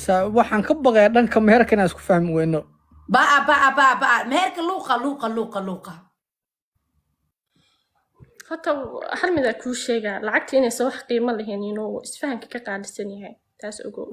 fahmaysaa waxaan ka baqayaa dhanka meherka inaan isku fahmi weyno baa meherka luuqa hata hal mid ku sheega lacagta inay soo wax qiimo lahayn inuu isfahanka ka qaalisan yahay taas ogow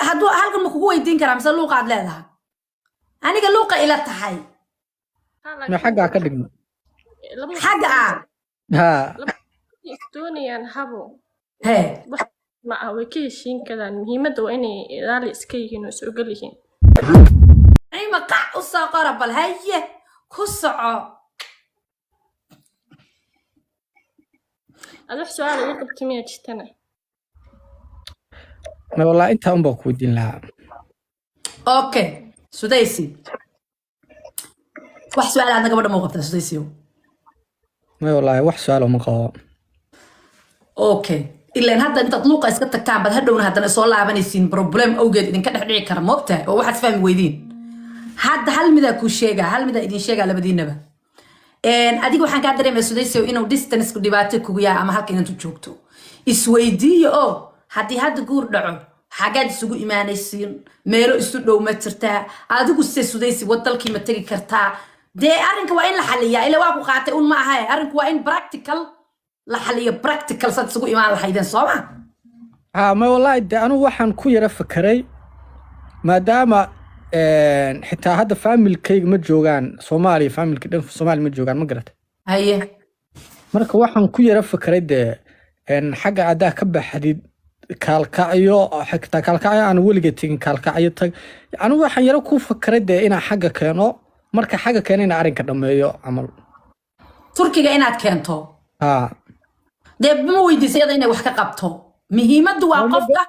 hadduu halkan ma kugu weydiin karaa mise luuqaad leedahay aniga luuqa ila tahay ma xaggaa ka dhigno xagga doonayaan habo hee ma ah way ka heshiin karaan muhiimadda waa inay ilaali iska yihiin oo is ogol yihiin ima qac u soo qora bal haye ku soco adu su'aal igu qabtay miyaa jirtana ma wallahi inta un baa ku weydiin lahaa okay sudaysi wax su'aal aad gabadha ma qabtaa sudaysiyo ma wallahi wax su'aal ma qabo okay ilaan hadda intaad luuqa iska tagtaan bad hadhowna haddana soo laabanaysiin problem awgeed idinka dhex dhici kara moogtahay oo waxaad fahmi weydiin hadda hal midaa kuu sheegaa hal midaa idin sheegaa labadiinaba adiga waxaan kaa dareemaya sudaysiyo inuu distance ku dhibaato kugu yahay ama halka inaad u joogto isweydiiyo oo haddii hadda guur dhaco xagaad isugu imaanaysiin meelo isu dhow ma jirtaa adigu se sudaysi wadalkii ma tegi kartaa dee arrinka waa in la xaliyaa ila waa ku qaatay un ma ahaye arrinku waa in practical la xaliyo practical sad isugu imaan lahaydeen sooma ma wallahi de anu waxaan ku yara fakaray maadaama xitaa hadda familkayga ma joogaan Soomaaliya familka dhan Soomaaliya ma joogaan ma garata haye marka waxaan ku yara fakaray de xagga adaa ka baxdid kaalkacyo xitaa kaalkacyo aan weliga tegin kaalkacyo tag anu waxaan yara ku fakaray de inaan xagga keeno marka xagga keenayna arrinka dhameeyo amal Turkiga inaad keento dee ma weydiisayada inay wax ka qabto muhiimaddu waa qofka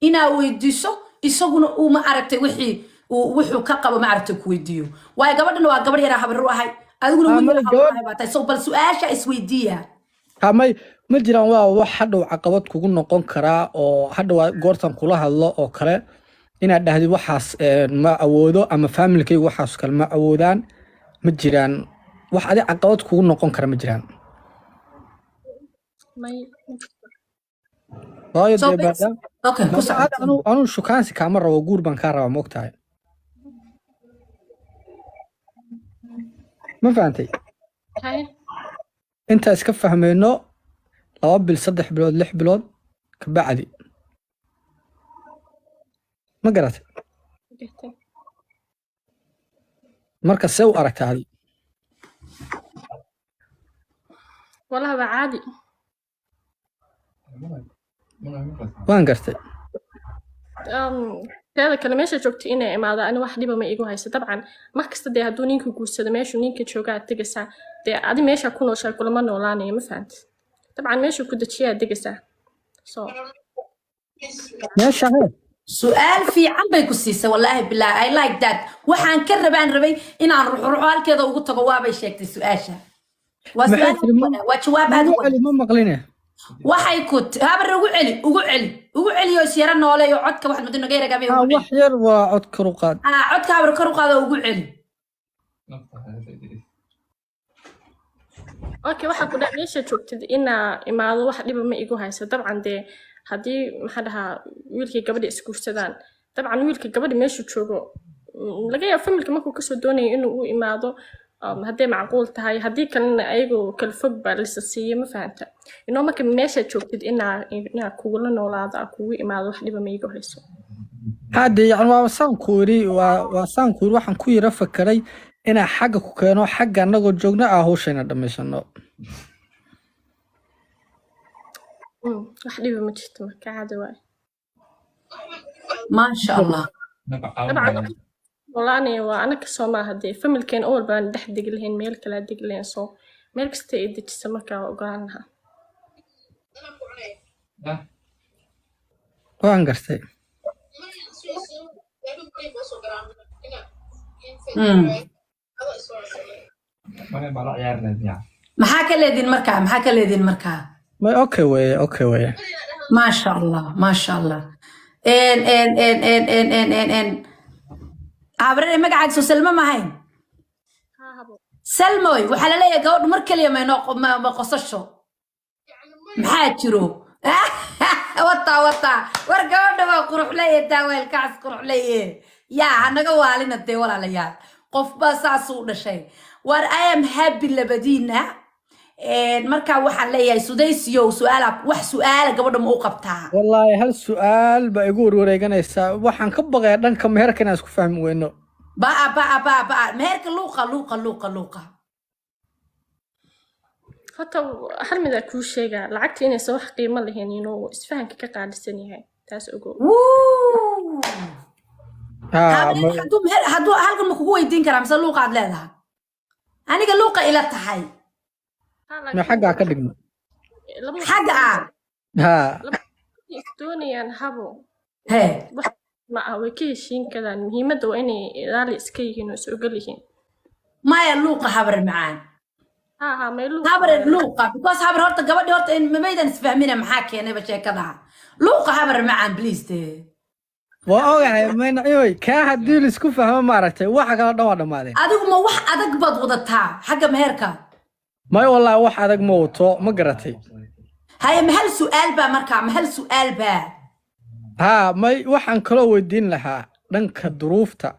inaa weydiiso isaguna uu ma aragtay wuxuu ka qabo ma aragtay ku weydiiyo waayo gabadhana waa gabadh yar habar ahay adiguna wiil baatay soo bal su'aasha isweydiiya may ma jiraan waa wax hadhow caqabad kugu noqon karaa oo hadhow goortan kula hadlo oo kale inaad dhahdid waxaas ma awoodo ama familkaygu waxaas kale ma awoodaan ma jiraan wax adi caqabad kugu noqon kara ma jiraan waayo dee baada okay anu shukaansi kaama rabo guur baan kaa rabaa moogtahay ma fahantay inta iska fahmayno 2 bil 3 bilood 6 bilood ka bacdi ma garatay marka soo aragtaadi wallahi waa caadi waan gartay هذا كلام إيش جوكتي إني ما هذا أنا واحد ما يجوا هاي طبعا ما كست ده هدو نينكو جوسة ماشي نينك شوقة تجسا ده عادي ماشي أكون وشار كل ما نولاني ما فهمت طبعا ماشي كنت شيء تجسا ماشي هاي سؤال في عم بيكسيسة والله بالله I like that وحن كرب عن ربي إن عن روح كذا وقلت جواب الشيء السؤال وسؤال وجواب هذا ما مقلينه waxay ku habar ugu celi oo siyaran noole iyo codka wax madina geera gabe wax yar waa cod kor u qaad codka habar kor u qaad ugu celi okay waxa ku dhameesha joogtid ina imaado wax dhiba ma igu hayso dabcan de hadii maxaa dhahaa wiilkii gabadha iskuursadaan dabcan wiilkii gabadha meesha joogo laga yaabo familka markuu ka soo doonayo inuu u imaado haddii macquul tahay haddii kalena ayagu kala fog baa la siiyay ma fahanta inoo marka meesha joogtid inaa kugula noolaado kugu imaado wax dhiba ma igu hayso hadda yani waa saan ku yiri waxaan ku yira fakaray inaa xagga ku keeno xagga anagoo joogna hawshayna dhamaysano wax dhiba ma jirto marka caadi waay ma sha Allah والله وأنا كسوما هدي فمل كان أول بان دح دقلهن ميل كلا دقلهن صو ميل كسته إدي تسمكا وقرانها وان قرتي محاكا ليدين مركا ما اوكي وي ما شاء الله ان عبرنا مقعد سو سلمى ما هين سلموي وحلا ليا قود مركل يا ما قصشو محاجرو وطا ورقة قروح لي داويل كعس قروح لي يا أنا قوالنا تي ولا ليال قف بس عصور شيء ور I am happy لبدينا marka waxaan leeyahay sudaysiyo su'aal gabadha ma u qabtaa والله هل سؤال بيقول وريجانيسا وحن كبغي دنك مهركنا اسكو فهم وينو baa meherka luuqa horta hal mid aan kuu sheegaa lacagta inaysan wax qiimo lahayn inuu isfahanka ka qaalisan yahay taas ogow hadduu halkan ma kugu weydiin karaa mise luuqaad leedahay aniga luuqa ila tahay ما حقا كدقنا xagga ah ها doonayaan habo hee wax ma ah way ka heshiin karaan muhiimadda waa inay ilaali iska yihiin oo is ogol yihiin maya luuqa habar macaan ha may habar luuqa because habar horta gabadhi horta in mamaydan isfahmina maxaa keenayba sheekada luuqa habar macaan please dee وأوعى من أيوة كهدي لسكو فهم ما عرفت واحد كلا دوا ما ذي adigu ma wax adag baad wadataa xagga meherka ما والله واحد هذاك موتو ما قرأتي هاي محل سؤال با مركع محل سؤال با ها ما واحد كلا ودين لها دنك الظروفتا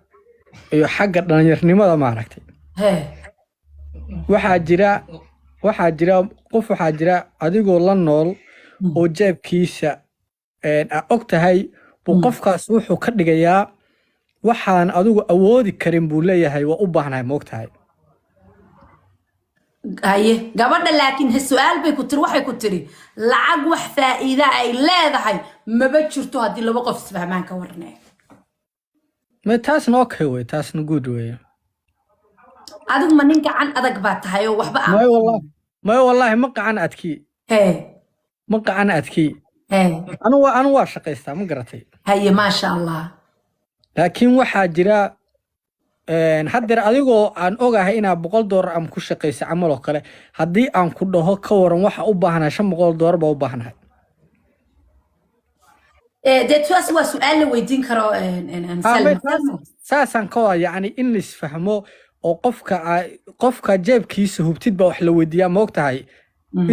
أيوة حق دنيرني ما ما عرفتي هي واحد جرا قف واحد جرا أديك والله النول وجاب كيسة أكتهاي وقفك سوح وكدقيا waxaan adigu awoodi karin buu leeyahay waa u baahnahay moogtahay haye gabadha laakiin su'aal bay ku tiri waxay ku tiri lacag wax faa'iido ay leedahay maba jirto haddii laba qof isfahmaan ka warnay ma taasna okay way taasna good way adigu ma ninka can adag baa tahay oo waxba aan ma wallahi ma qacan adki ma qacan adki anu waa shaqaystaa ma garatay haye maasha allah laakiin waxaa jira haddeer adigoo aan ogahay inaa $100 am ku shaqaysa camal oo kale haddii aan ku dhaho ka waran waxa u baahnahay $500 baa u baahnahay dee taas waa su'aal la weydiin karo saasaan ka waa yacni in la isfahmo oo qofka jeebkiisa hubtid baa wax la weydiiyaa ma ogtahay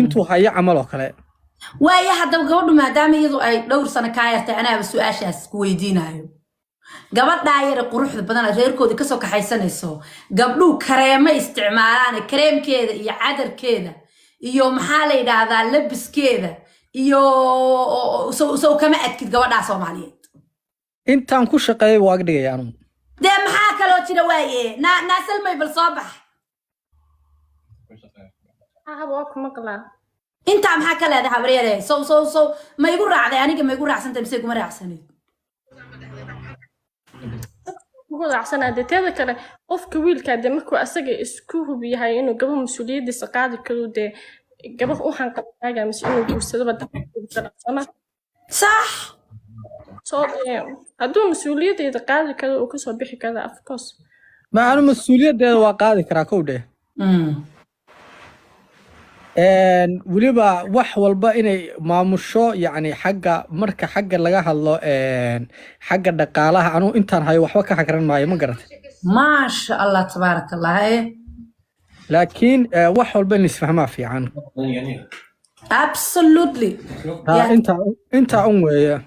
intuu hayo camal oo kale waayo haddaba gabadhu maadaama iyadu ay dhowr sano kaa yartay anaaba su'aashaas ku weydiinayo gabadhaa yare quruxda badan reerkoodii kasoo kaxaysanayso gabdhuhu kareema isticmaalaan kareemkeeda iyo cadarkeeda iyo maxaa la yidhaahdaa labiskeeda iyo sow kama adkid gabadhaa soomaaliyeed intaan ku shaqeeyay waa ag dhigaya anugu dee maxaa kaloo jira waaye naasalmay bal soo bax waa ku maqlaa intaa maxaa ka leedahay habaryare sow ma igu raacday aniga ma igu raacsantay mise iguma raacsaneyd ugu raacsanaade teeda kale qofka wiilkaa dee markuu asaga isku hub yahay inuu gaba mas-uuliyaddiisa qaadi karo dee gaba u hanqaltaaga mise inuu guursadaba dabsama sax soo dee hadduu mas-uuliyaddeeda qaadi karo uu kasoo bixi kara of course ma anu mas-uuliyaddeeda waa qaadi karaa kow dheh weliba wax walba inay maamusho yacni marka xagga laga hadlo xagga dhaqaalaha anuu intaan hayo waxba ka xakran maayo ma garatay maasha allah tabaaraka allah laakiin wax walba in isfahmaa fiican absolutely intaa un weeye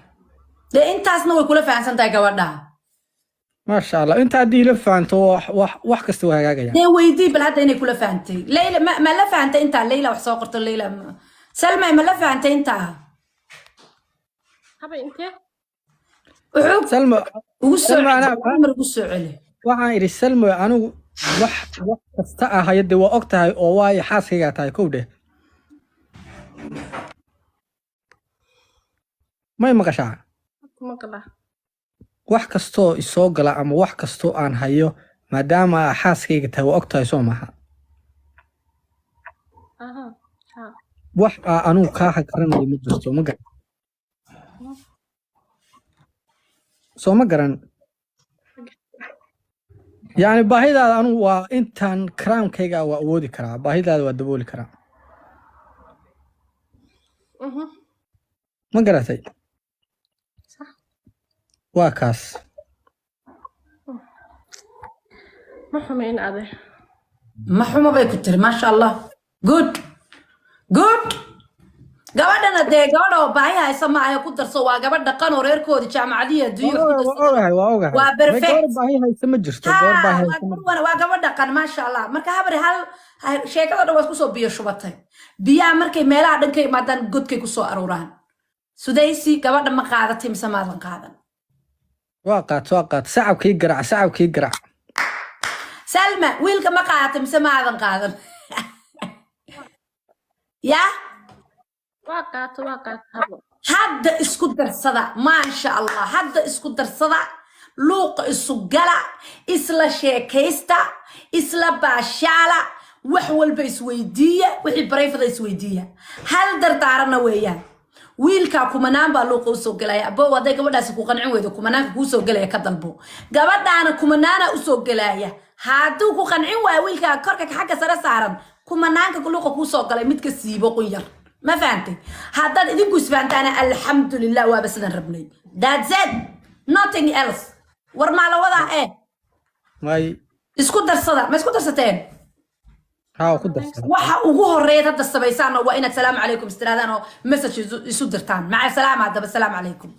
dee intaasna way kula fahansan tahay gabadhaha maasha allah inta haddii la fahanto wax kasta waa hagaagaya dee weydii bal hadda inay kula fahantay leyla ma la fahantay intaa leyla wax soo qorto leyla salmay ma la fahantay intaa haba intee salma ugu soo celi waxaan idhi salmo anigu wax kasta ahaya dee waa og tahay oo waayo xaaskaygaa tahay kow dheh may maqashaa wax kastoo isoo gala ama wax kastoo aan hayo maadaama xaaskayga tahay waa og tahay soo maha wax anugu kaa hagaranayo ma jirto ma garan soo ma garan yacni baahidaada anugu waa intaan karaamkayga waa awoodi karaa baahidaada waa dabooli karaa ma garatay waa kaas ma xumayn ade ma xumo bay ku tiri maasha allah good gabadhana dee gabadha oo baahi haysa ma aha ku darso waa gabadh dhaqan oo reerkoodii jaamacadiya adduunyo ku darso waa perfect waa gabadh dhaqan maasha allah marka habari hal sheekada dhan waa isku soo biyo shubatay biyaha markay meelaha dhan ka imaadaan godkay ku soo aruuraan sudaysi gabadha ma qaadatay mise maadan qaadan waa qaat sacabkii garac salma wiilka ma qaadatay mise maadan qaadan ya waa qaato habo hadda isku darsada maasha allah hadda isku darsada luuqa isu gala isla sheekaysta isla baashaala wax walba isweydiiya wixii barayfada isweydiiya hal dardaarana weeyaan wiilka kumanaan baa luuqa u soo galaya abo waday gabadhaas ku qancin weydo kumanaanka ku soo galaya ka dalbo gabadhaana kumanaana u soo galaya hadduu ku qancin waayo wiilka korka xagga sare saaran kumanaanka luuqa ku soo galay mid ka siibo qunyar ما فهمتي هذا إذا فهمت أنا الحمد لله وابسنا ربني that's it nothing else ورما على وضع إيه ماي اسكت درصدا ما اسكت درستين ها كنت درصدا waxa ugu horeeyay dad sabaysan waa inaad salaam alaykum istiraadaan oo message isu dirtaan maca salaam hadda salaam alaykum